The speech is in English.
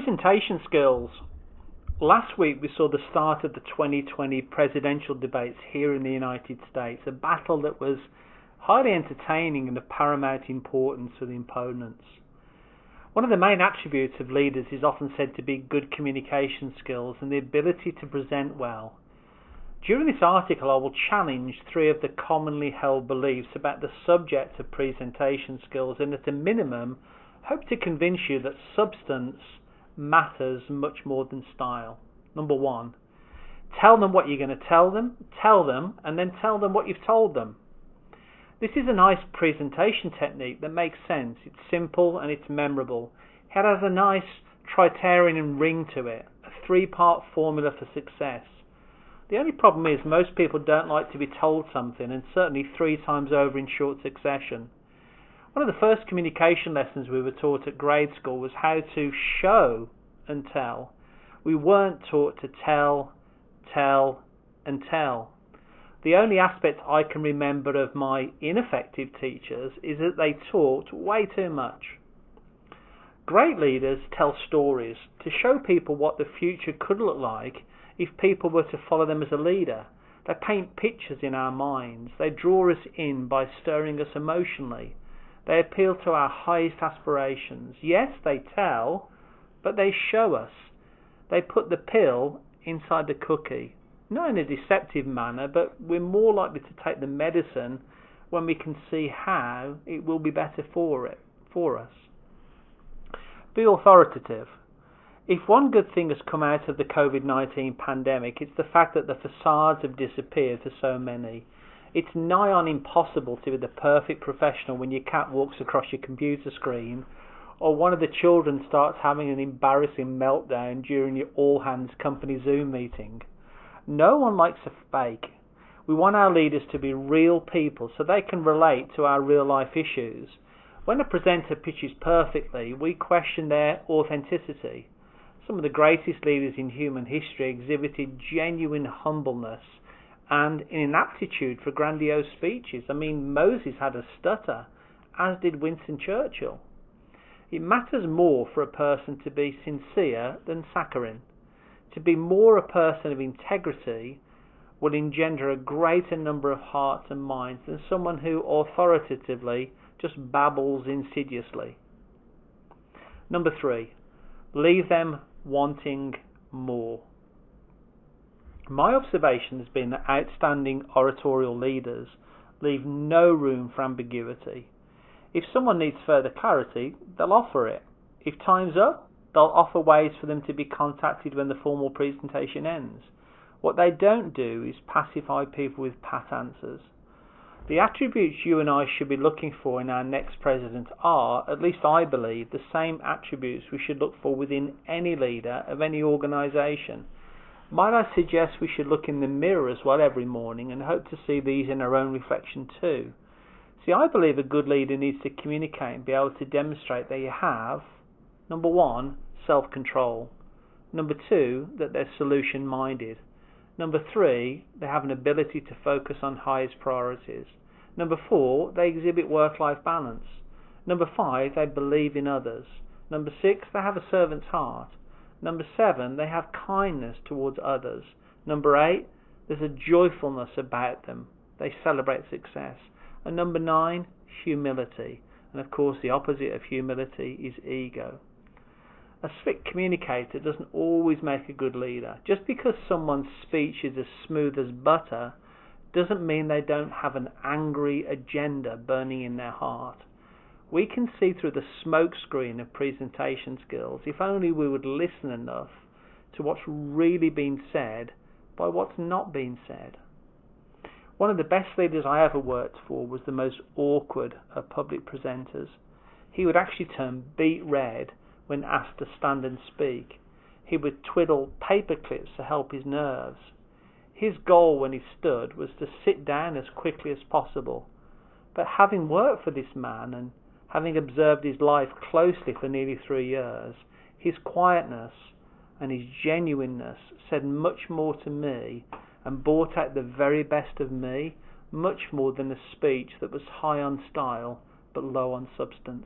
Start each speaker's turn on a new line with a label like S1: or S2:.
S1: Presentation skills. Last week we saw the start of the 2020 presidential debates here in the United States, a battle that was highly entertaining and of paramount importance for the opponents. One of the main attributes of leaders is often said to be good communication skills and the ability to present well. During this article I will challenge three of the commonly held beliefs about the subject of presentation skills and at a minimum hope to convince you that substance matters much more than style. Number one, tell them what you're going to tell them, and then tell them what you've told them. This is a nice presentation technique that makes sense. It's simple and it's memorable. It has a nice tritarian ring to it, a three-part formula for success. The only problem is most people don't like to be told something, and certainly three times over in short succession. One of the first communication lessons we were taught at grade school was how to show and tell. We weren't taught to tell, and tell. The only aspect I can remember of my ineffective teachers is that they talked way too much. Great leaders tell stories to show people what the future could look like if people were to follow them as a leader. They paint pictures in our minds. They draw us in by stirring us emotionally. They appeal to our highest aspirations. Yes, they tell, but they show us. They put the pill inside the cookie. Not in a deceptive manner, but we're more likely to take the medicine when we can see how it will be better for us. Be authoritative. If one good thing has come out of the COVID-19 pandemic, it's the fact that the facades have disappeared for so many. It's nigh on impossible to be the perfect professional when your cat walks across your computer screen or one of the children starts having an embarrassing meltdown during your all-hands company Zoom meeting. No one likes a fake. We want our leaders to be real people so they can relate to our real-life issues. When a presenter pitches perfectly, we question their authenticity. Some of the greatest leaders in human history exhibited genuine humbleness and an aptitude for grandiose speeches. Moses had a stutter, as did Winston Churchill. It matters more for a person to be sincere than saccharine. To be more a person of integrity will engender a greater number of hearts and minds than someone who authoritatively just babbles insidiously. Number three, leave them wanting more. My observation has been that outstanding oratorial leaders leave no room for ambiguity. If someone needs further clarity, they'll offer it. If time's up, they'll offer ways for them to be contacted when the formal presentation ends. What they don't do is pacify people with pat answers. The attributes you and I should be looking for in our next president are, at least I believe, the same attributes we should look for within any leader of any organisation. Might I suggest we should look in the mirror as well every morning and hope to see these in our own reflection too? See, I believe a good leader needs to communicate and be able to demonstrate that you have, number one, self-control. Number two, that they're solution-minded. Number three, they have an ability to focus on highest priorities. Number four, they exhibit work-life balance. Number five, they believe in others. Number six, they have a servant's heart. Number seven, they have kindness towards others. Number eight, there's a joyfulness about them. They celebrate success. And number nine, humility. And of course, the opposite of humility is ego. A slick communicator doesn't always make a good leader. Just because someone's speech is as smooth as butter doesn't mean they don't have an angry agenda burning in their heart. We can see through the smokescreen of presentation skills if only we would listen enough to what's really been said by what's not been said. One of the best leaders I ever worked for was the most awkward of public presenters. He would actually turn beet red when asked to stand and speak. He would twiddle paper clips to help his nerves. His goal when he stood was to sit down as quickly as possible. But having worked for this man and having observed his life closely for nearly 3 years, his quietness and his genuineness said much more to me and brought out the very best of me, much more than a speech that was high on style but low on substance.